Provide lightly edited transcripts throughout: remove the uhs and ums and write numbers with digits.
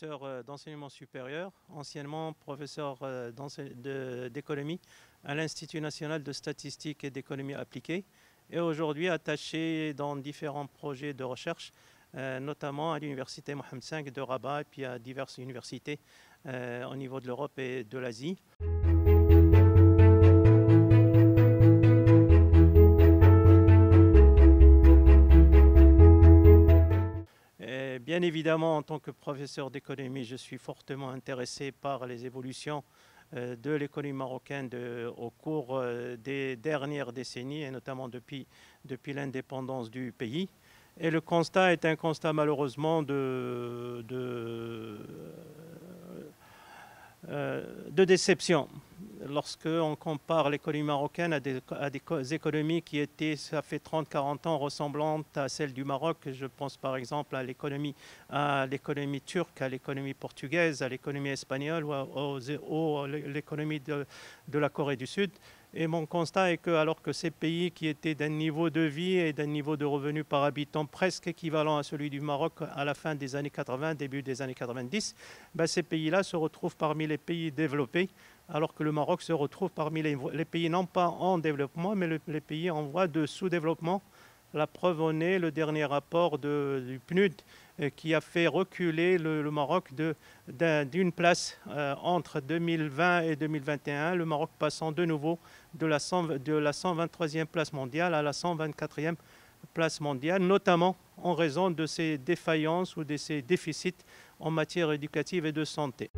professeur d'enseignement supérieur, anciennement professeur d'économie à l'Institut national de statistique et d'économie appliquée, et aujourd'hui attaché dans différents projets de recherche, notamment à l'université Mohammed V de Rabat et puis à diverses universités au niveau de l'Europe et de l'Asie. Bien évidemment, en tant que professeur d'économie, je suis fortement intéressé par les évolutions de l'économie marocaine au cours des dernières décennies, et notamment depuis l'indépendance du pays. Et le constat est un constat malheureusement de déception. Lorsqu'on compare l'économie marocaine à des économies qui étaient, ça fait 30-40 ans, ressemblantes à celles du Maroc, je pense par exemple à l'économie turque, à l'économie portugaise, à l'économie espagnole ou à l'économie de la Corée du Sud. Et mon constat est que, alors que ces pays qui étaient d'un niveau de vie et d'un niveau de revenus par habitant presque équivalent à celui du Maroc à la fin des années 80, début des années 90, ces pays-là se retrouvent parmi les pays développés, alors que le Maroc se retrouve parmi les pays non pas en développement, mais les pays en voie de sous-développement. La preuve en est le dernier rapport du PNUD qui a fait reculer le Maroc d'une place entre 2020 et 2021, le Maroc passant de nouveau de la 123e place mondiale à la 124e place mondiale, notamment en raison de ses défaillances ou de ses déficits en matière éducative et de santé.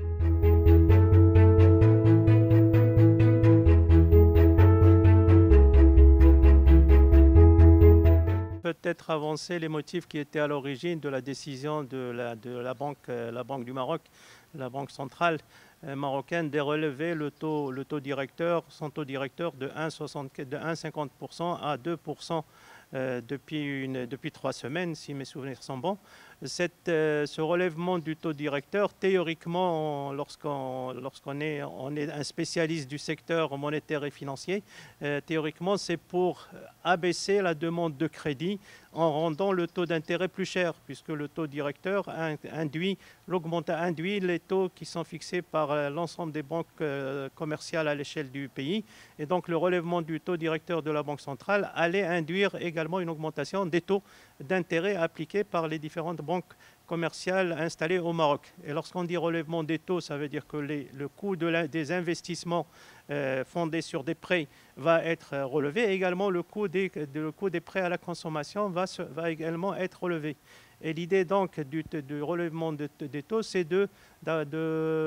Peut-être avancer les motifs qui étaient à l'origine de la décision de la Banque du Maroc, la Banque centrale marocaine, de relever son taux directeur de 1,50% à 2% depuis 3 semaines, si mes souvenirs sont bons. Ce relèvement du taux directeur, théoriquement, lorsqu'on est un spécialiste du secteur monétaire et financier, théoriquement, c'est pour abaisser la demande de crédit en rendant le taux d'intérêt plus cher, puisque le taux directeur induit les taux qui sont fixés par l'ensemble des banques commerciales à l'échelle du pays. Et donc, le relèvement du taux directeur de la Banque centrale allait induire également une augmentation des taux d'intérêt appliqués par les différentes banques commerciales installées au Maroc. Et lorsqu'on dit relèvement des taux, ça veut dire que le coût des investissements fondés sur des prêts va être relevé. Et également, le coût des prêts à la consommation va également être relevé. Et l'idée donc du relèvement des taux, c'est de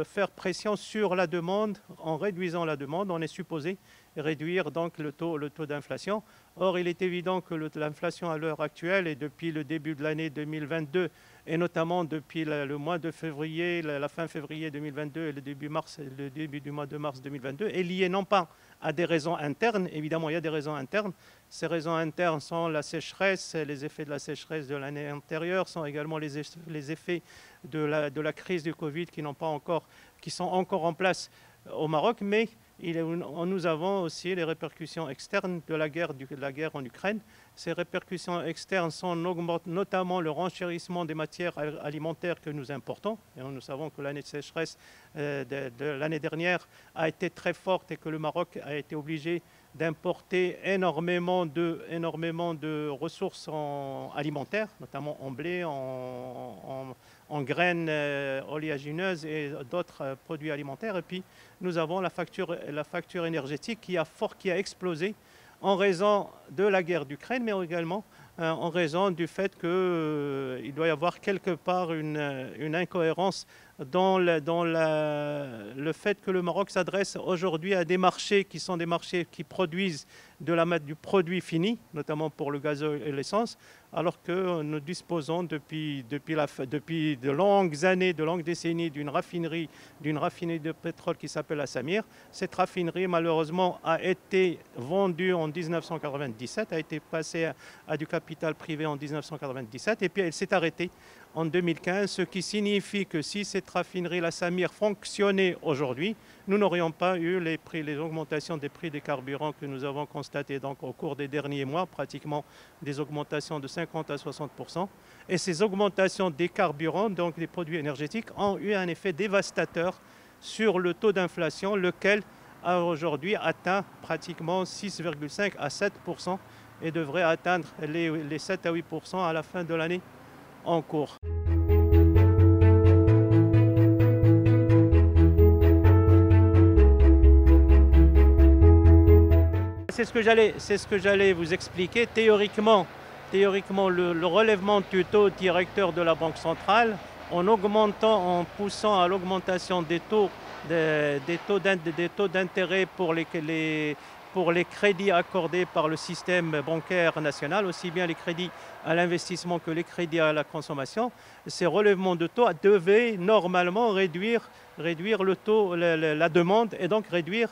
faire pression sur la demande. En réduisant la demande, on est supposé réduire donc le taux d'inflation. Or, il est évident que l'inflation à l'heure actuelle et depuis le début de l'année 2022, et notamment depuis le mois de février, la fin février 2022 et le début du mois de mars 2022, est liée non pas à des raisons internes, évidemment il y a des raisons internes, ces raisons internes sont la sécheresse, les effets de la sécheresse de l'année antérieure, sont également les effets de la crise du Covid qui sont encore en place au Maroc, mais nous avons aussi les répercussions externes de la guerre en Ukraine. Ces répercussions externes sont notamment le renchérissement des matières alimentaires que nous importons. Et nous savons que l'année de sécheresse de l'année dernière a été très forte et que le Maroc a été obligé d'importer énormément de ressources alimentaires, énormément en blé, en graines oléagineuses et d'autres produits alimentaires. Et puis nous avons la facture énergétique qui a explosé en raison de la guerre d'Ukraine, mais également en raison du fait qu'il doit y avoir quelque part une incohérence dans le fait que le Maroc s'adresse aujourd'hui à des marchés qui sont des marchés qui produisent du produit fini, notamment pour le gazoil et l'essence, alors que nous disposons depuis de longues années, de longues décennies d'une raffinerie de pétrole qui s'appelle la Samir. Cette raffinerie, malheureusement, a été vendue en 1997, a été passée à du capital privé en 1997, et puis elle s'est arrêtée en 2015, ce qui signifie que si cette raffinerie, la Samir, fonctionnait aujourd'hui, nous n'aurions pas eu les augmentations des prix des carburants que nous avons constatées donc, au cours des derniers mois, pratiquement des augmentations de 50 à 60%. Et ces augmentations des carburants, donc des produits énergétiques, ont eu un effet dévastateur sur le taux d'inflation, lequel a aujourd'hui atteint pratiquement 6,5 à 7% et devrait atteindre les 7 à 8% à la fin de l'année en cours. C'est ce que j'allais vous expliquer. Théoriquement, le relèvement du taux directeur de la Banque centrale, en poussant à l'augmentation des taux d'intérêt pour les crédits accordés par le système bancaire national, aussi bien les crédits à l'investissement que les crédits à la consommation, ces relèvements de taux devaient normalement réduire le taux, la demande et donc réduire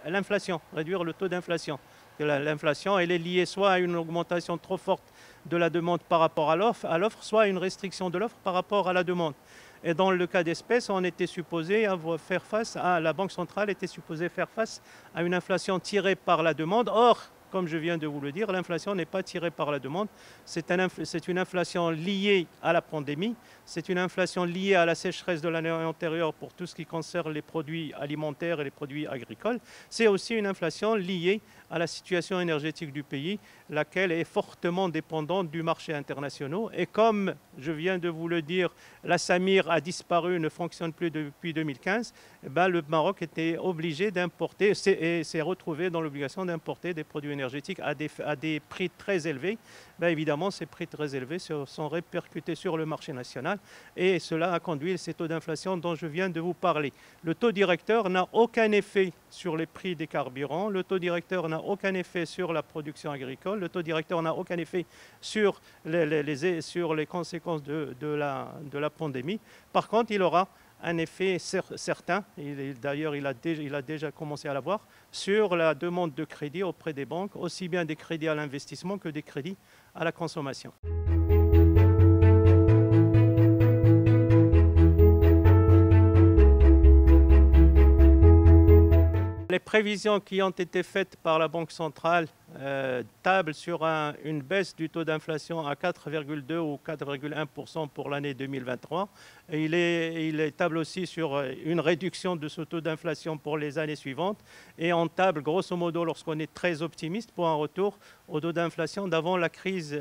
l'inflation, réduire le taux d'inflation. L'inflation, elle est liée soit à une augmentation trop forte de la demande par rapport à l'offre, soit à une restriction de l'offre par rapport à la demande. Et dans le cas d'espèce, on était supposé faire face la Banque centrale était supposée faire face à une inflation tirée par la demande. Or, comme je viens de vous le dire, l'inflation n'est pas tirée par la demande. C'est une inflation liée à la pandémie. C'est une inflation liée à la sécheresse de l'année antérieure pour tout ce qui concerne les produits alimentaires et les produits agricoles. C'est aussi une inflation liée à la situation énergétique du pays, laquelle est fortement dépendante du marché international. Et comme je viens de vous le dire, la Samir a disparu, ne fonctionne plus depuis 2015, le Maroc était obligé d'importer et s'est retrouvé dans l'obligation d'importer des produits énergétiques à des prix très élevés. Évidemment, ces prix très élevés sont répercutés sur le marché national et cela a conduit ces taux d'inflation dont je viens de vous parler. Le taux directeur n'a aucun effet sur les prix des carburants, le taux directeur n'a aucun effet sur la production agricole, le taux directeur n'a aucun effet sur les conséquences de la pandémie. Par contre, il aura un effet certain, d'ailleurs il a déjà commencé à l'avoir, sur la demande de crédit auprès des banques, aussi bien des crédits à l'investissement que des crédits à la consommation. Les prévisions qui ont été faites par la Banque centrale tablent sur une baisse du taux d'inflation à 4,2 ou 4,1% pour l'année 2023. Et il table aussi sur une réduction de ce taux d'inflation pour les années suivantes. Et on table grosso modo, lorsqu'on est très optimiste, pour un retour au taux d'inflation d'avant la crise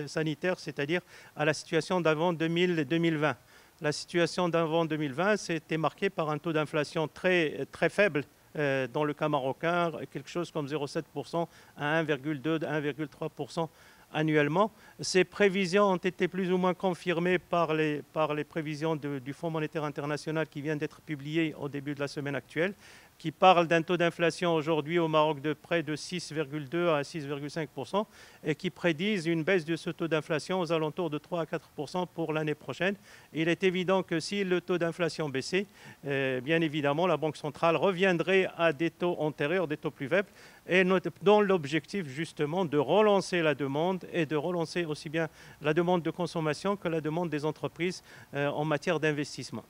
sanitaire, c'est-à-dire à la situation d'avant 2020. La situation d'avant 2020, c'était marquée par un taux d'inflation très, très faible. Dans le cas marocain, quelque chose comme 0,7% à 1,2, 1,3% annuellement. Ces prévisions ont été plus ou moins confirmées par les prévisions du Fonds monétaire international qui vient d'être publiées au début de la semaine actuelle, qui parle d'un taux d'inflation aujourd'hui au Maroc de près de 6,2 à 6,5% et qui prédisent une baisse de ce taux d'inflation aux alentours de 3 à 4% pour l'année prochaine. Il est évident que si le taux d'inflation baissait, bien évidemment, la Banque centrale reviendrait à des taux antérieurs, des taux plus faibles, et dans l'objectif justement de relancer la demande et de relancer aussi bien la demande de consommation que la demande des entreprises en matière d'investissement.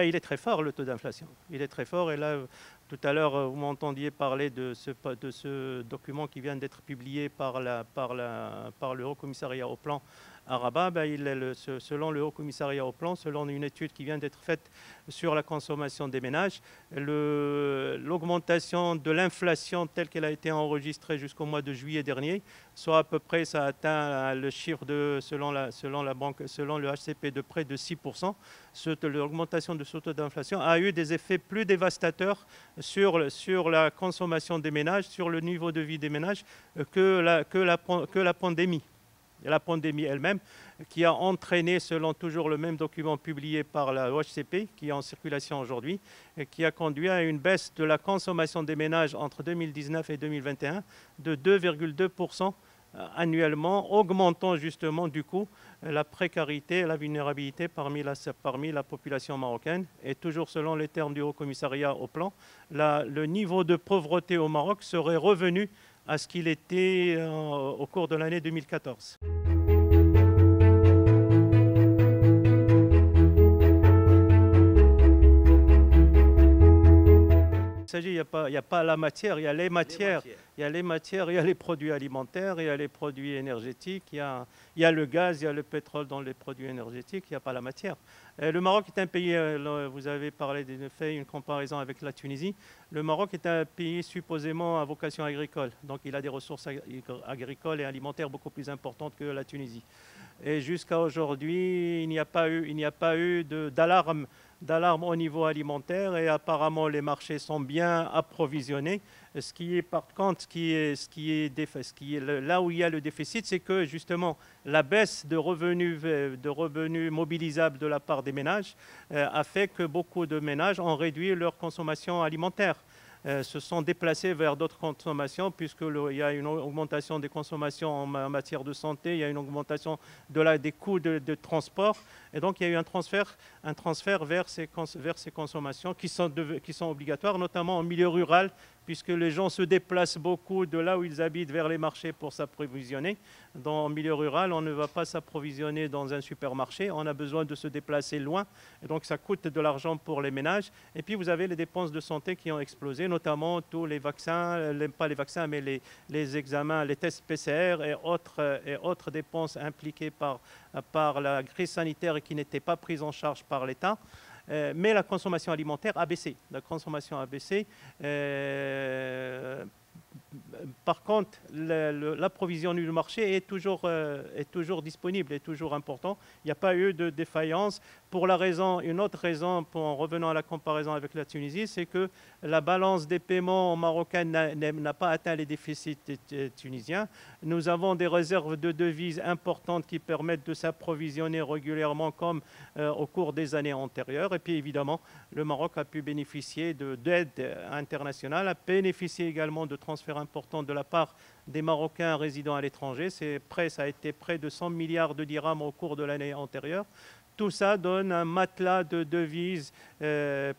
Il est très fort, le taux d'inflation. Il est très fort. Et là, tout à l'heure, vous m'entendiez parler de ce document qui vient d'être publié par le Haut Commissariat au Plan à Rabat. Selon le Haut Commissariat au Plan, selon une étude qui vient d'être faite sur la consommation des ménages, l'augmentation de l'inflation telle qu'elle a été enregistrée jusqu'au mois de juillet dernier, soit à peu près, ça atteint le chiffre selon le HCP de près de 6%. L'augmentation de ce taux d'inflation a eu des effets plus dévastateurs sur la consommation des ménages, sur le niveau de vie des ménages que la pandémie. La pandémie elle-même, qui a entraîné, selon toujours le même document publié par la OHCP, qui est en circulation aujourd'hui, et qui a conduit à une baisse de la consommation des ménages entre 2019 et 2021 de 2,2% annuellement, augmentant justement du coup la précarité et la vulnérabilité parmi la population marocaine. Et toujours selon les termes du Haut Commissariat au plan, le niveau de pauvreté au Maroc serait revenu à ce qu'il était au cours de l'année 2014. Il n'y a pas la matière, il y a les matières. Il y a les matières, il y a les produits alimentaires, il y a les produits énergétiques, il y a le gaz, il y a le pétrole dans les produits énergétiques, il n'y a pas la matière. Le Maroc est un pays, vous avez fait une comparaison avec la Tunisie. Le Maroc est un pays supposément à vocation agricole, donc il a des ressources agricoles et alimentaires beaucoup plus importantes que la Tunisie. Et jusqu'à aujourd'hui, il n'y a pas eu d'alarme au niveau alimentaire et apparemment les marchés sont bien approvisionnés. Ce qui est par contre, là où il y a le déficit, c'est que justement la baisse de revenus mobilisables de la part des ménages a fait que beaucoup de ménages ont réduit leur consommation alimentaire. Se sont déplacés vers d'autres consommations puisqu'il y a une augmentation des consommations en matière de santé, il y a une augmentation des coûts de transport et donc il y a eu un transfert vers ces consommations qui sont obligatoires, notamment en milieu rural puisque les gens se déplacent beaucoup de là où ils habitent vers les marchés pour s'approvisionner. Dans le milieu rural, on ne va pas s'approvisionner dans un supermarché, on a besoin de se déplacer loin, et donc ça coûte de l'argent pour les ménages. Et puis vous avez les dépenses de santé qui ont explosé, notamment tous les vaccins, pas les vaccins, mais les examens, les tests PCR et autres dépenses impliquées par la crise sanitaire et qui n'étaient pas prises en charge par l'État. Mais la consommation alimentaire a baissé. La consommation a baissé. Par contre, l'approvisionnement du marché est toujours disponible, est toujours important. Il n'y a pas eu de défaillance. Une autre raison, en revenant à la comparaison avec la Tunisie, c'est que la balance des paiements marocains n'a pas atteint les déficits tunisiens. Nous avons des réserves de devises importantes qui permettent de s'approvisionner régulièrement comme au cours des années antérieures. Et puis évidemment, le Maroc a pu bénéficier d'aide internationale, a bénéficié également de transferts importants de la part des Marocains résidant à l'étranger. Ça a été près de 100 milliards de dirhams au cours de l'année antérieure. Tout ça donne un matelas de devises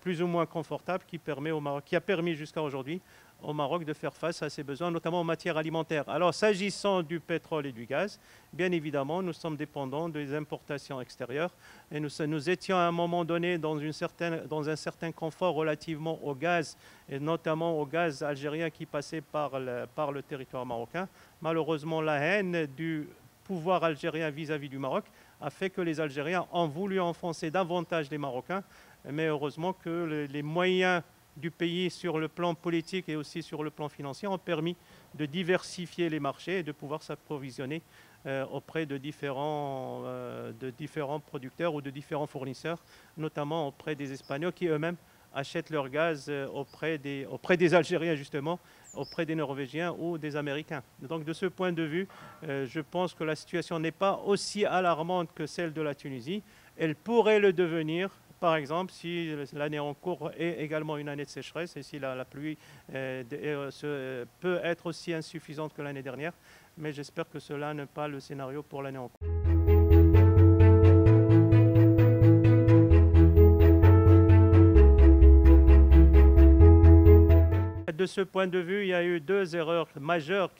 plus ou moins confortable qui a permis jusqu'à aujourd'hui au Maroc de faire face à ses besoins, notamment en matière alimentaire. Alors, s'agissant du pétrole et du gaz, bien évidemment, nous sommes dépendants des importations extérieures et nous étions à un moment donné dans un certain confort relativement au gaz, et notamment au gaz algérien qui passait par le territoire marocain. Malheureusement, la haine du pouvoir algérien vis-à-vis du Maroc a fait que les Algériens ont voulu enfoncer davantage les Marocains, mais heureusement que les moyens du pays sur le plan politique et aussi sur le plan financier ont permis de diversifier les marchés et de pouvoir s'approvisionner auprès de différents producteurs ou de différents fournisseurs, notamment auprès des Espagnols qui eux-mêmes achètent leur gaz auprès des Algériens justement, auprès des Norvégiens ou des Américains. Donc de ce point de vue, je pense que la situation n'est pas aussi alarmante que celle de la Tunisie. Elle pourrait le devenir, par exemple, si l'année en cours est également une année de sécheresse et si la pluie peut être aussi insuffisante que l'année dernière. Mais j'espère que cela n'est pas le scénario pour l'année en cours. De ce point de vue, il y a eu deux erreurs majeures,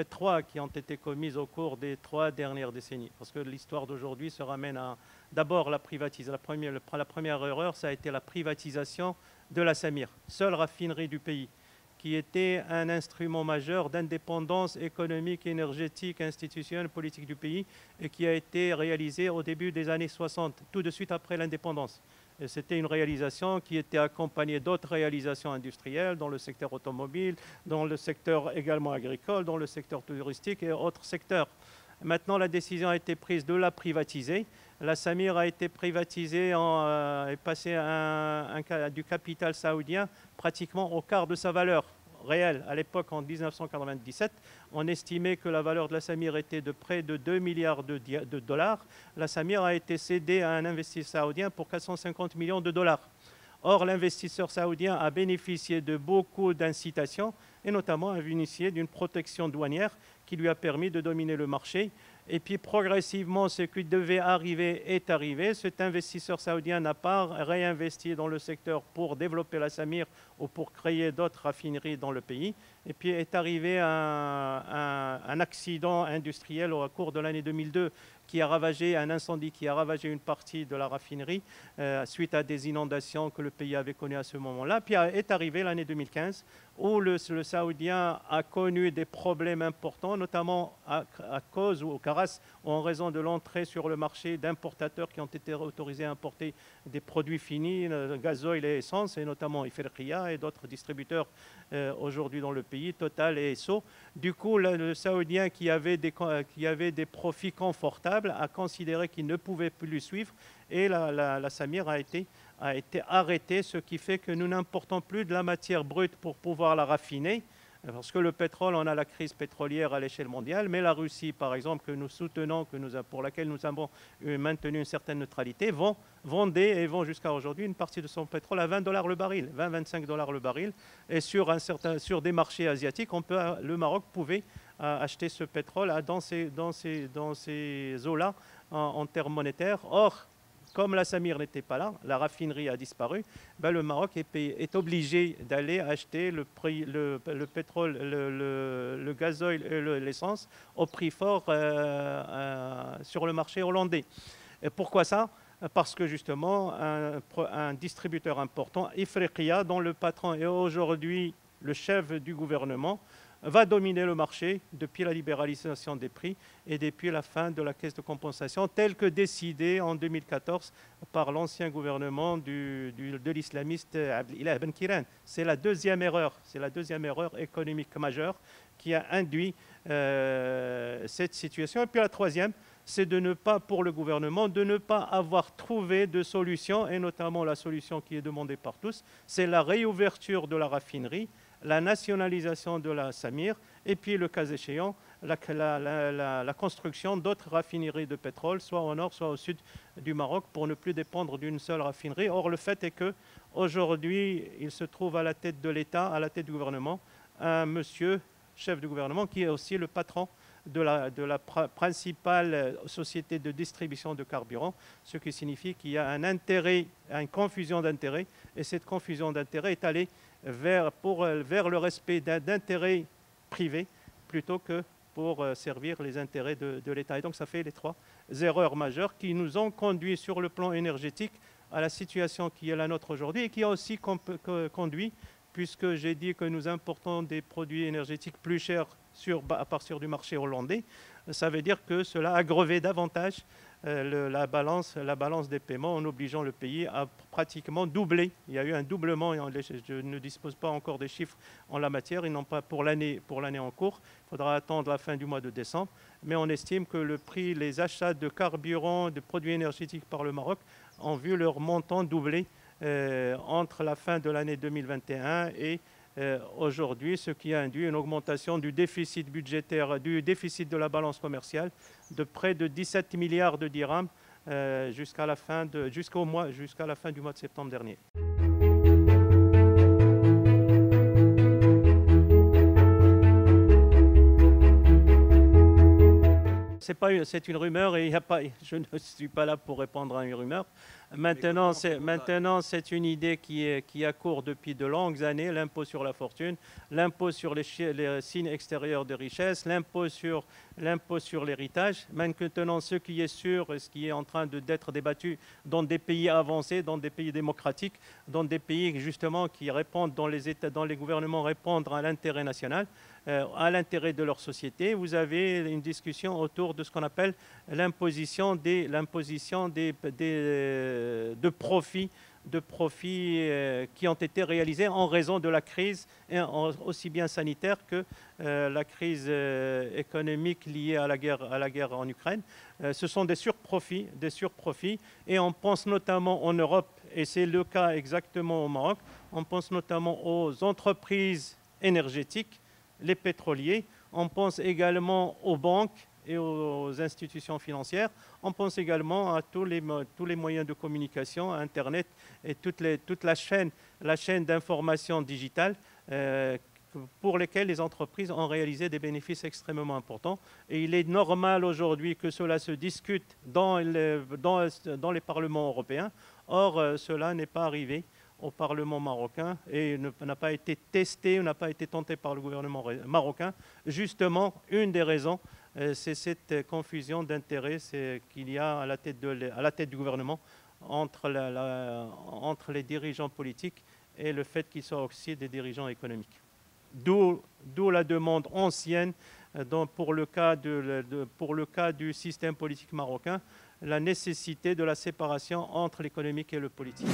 trois, qui ont été commises au cours des 3 dernières décennies. Parce que l'histoire d'aujourd'hui se ramène à d'abord la privatisation. La première erreur, ça a été la privatisation de la Samir, seule raffinerie du pays, qui était un instrument majeur d'indépendance économique, énergétique, institutionnelle, politique du pays, et qui a été réalisée au début des années 60, tout de suite après l'indépendance. C'était une réalisation qui était accompagnée d'autres réalisations industrielles dans le secteur automobile, dans le secteur également agricole, dans le secteur touristique et autres secteurs. Maintenant, la décision a été prise de la privatiser. La Samir a été privatisée et passée du capital saoudien pratiquement au quart de sa valeur réelle. À l'époque, en 1997, on estimait que la valeur de la Samir était de près de 2 milliards de dollars. La Samir a été cédée à un investisseur saoudien pour 450 millions de dollars. Or, l'investisseur saoudien a bénéficié de beaucoup d'incitations et notamment a bénéficié d'une protection douanière qui lui a permis de dominer le marché. Et puis progressivement, ce qui devait arriver est arrivé. Cet investisseur saoudien n'a pas réinvesti dans le secteur pour développer la Samir ou pour créer d'autres raffineries dans le pays. Et puis est arrivé un accident industriel au cours de l'année 2002 qui a ravagé, un incendie qui a ravagé une partie de la raffinerie suite à des inondations que le pays avait connues à ce moment-là. Puis est arrivé l'année 2015 où le Saoudien a connu des problèmes importants, notamment à cause ou en raison de l'entrée sur le marché d'importateurs qui ont été autorisés à importer des produits finis, gazoil et essence, et notamment Ifriqiya et d'autres distributeurs aujourd'hui dans le pays, Total et Esso. Du coup, le Saoudien qui avait des profits confortables a considéré qu'il ne pouvait plus suivre et la Samir a été arrêtée, ce qui fait que nous n'importons plus de la matière brute pour pouvoir la raffiner. Parce que le pétrole, on a la crise pétrolière à l'échelle mondiale, mais la Russie, par exemple, que nous soutenons, pour laquelle nous avons maintenu une certaine neutralité, vendait et vend jusqu'à aujourd'hui une partie de son pétrole à $20 le baril, 20-25 $ le baril. Et sur des marchés asiatiques, le Maroc pouvait acheter ce pétrole dans ces eaux-là en termes monétaires. Or, comme la Samir n'était pas là, la raffinerie a disparu, le Maroc est obligé d'aller acheter le pétrole, le gazoil et l'essence au prix fort sur le marché hollandais. Et pourquoi ça? Parce que justement, un distributeur important, Ifriqiya, dont le patron est aujourd'hui le chef du gouvernement, va dominer le marché depuis la libéralisation des prix et depuis la fin de la caisse de compensation telle que décidée en 2014 par l'ancien gouvernement de l'islamiste Abdelilah Ben Kiran. C'est la deuxième erreur économique majeure qui a induit cette situation. Et puis la troisième, c'est pour le gouvernement de ne pas avoir trouvé de solution, et notamment la solution qui est demandée par tous, c'est la réouverture de la raffinerie, la nationalisation de la Samir et puis, le cas échéant, la construction d'autres raffineries de pétrole, soit au nord, soit au sud du Maroc, pour ne plus dépendre d'une seule raffinerie. Or, le fait est qu'aujourd'hui, il se trouve à la tête de l'État, à la tête du gouvernement, un monsieur, chef du gouvernement, qui est aussi le patron de la principale société de distribution de carburant, ce qui signifie qu'il y a une confusion d'intérêts, et cette confusion d'intérêts est allée vers le respect d'intérêts privés plutôt que pour servir les intérêts de l'État. Et donc ça fait les trois erreurs majeures qui nous ont conduit sur le plan énergétique à la situation qui est la nôtre aujourd'hui et qui a aussi conduit, puisque j'ai dit que nous importons des produits énergétiques plus chers à partir du marché hollandais, ça veut dire que cela a grevé davantage la balance des paiements en obligeant le pays à pratiquement doubler. Il y a eu un doublement, et je ne dispose pas encore des chiffres en la matière, et non pas pour l'année en cours. Il faudra attendre la fin du mois de décembre. Mais on estime que les achats de carburant, de produits énergétiques par le Maroc ont vu leur montant doubler entre la fin de l'année 2021 et aujourd'hui, ce qui a induit une augmentation du déficit budgétaire, du déficit de la balance commerciale de près de 17 milliards de dirhams jusqu'à la fin du mois de septembre dernier. C'est une rumeur et je ne suis pas là pour répondre à une rumeur. Maintenant, c'est une idée qui a cours depuis de longues années, l'impôt sur la fortune, l'impôt sur les signes extérieurs de richesse, l'impôt sur l'héritage. Maintenant, ce qui est sûr et ce qui est en train d'être débattu dans des pays avancés, dans des pays démocratiques, dans des pays justement qui répondent, dont les gouvernements répondent à l'intérêt national, à l'intérêt de leur société. Vous avez une discussion autour de ce qu'on appelle l'imposition de profits qui ont été réalisés en raison de la crise, aussi bien sanitaire que la crise économique liée à la guerre en Ukraine. Ce sont des surprofits, et on pense notamment en Europe, et c'est le cas exactement au Maroc, on pense notamment aux entreprises énergétiques, les pétroliers, on pense également aux banques et aux institutions financières. On pense également à tous les moyens de communication, Internet et toute la chaîne d'information digitale pour lesquels les entreprises ont réalisé des bénéfices extrêmement importants. Et il est normal aujourd'hui que cela se discute dans les parlements européens. Or, cela n'est pas arrivé au Parlement marocain et n'a pas été testé, n'a pas été tenté par le gouvernement marocain. Justement, une des raisons, c'est cette confusion d'intérêts qu'il y a à la tête du gouvernement entre les dirigeants politiques et le fait qu'ils soient aussi des dirigeants économiques. D'où la demande ancienne pour le cas du système politique marocain, la nécessité de la séparation entre l'économique et le politique.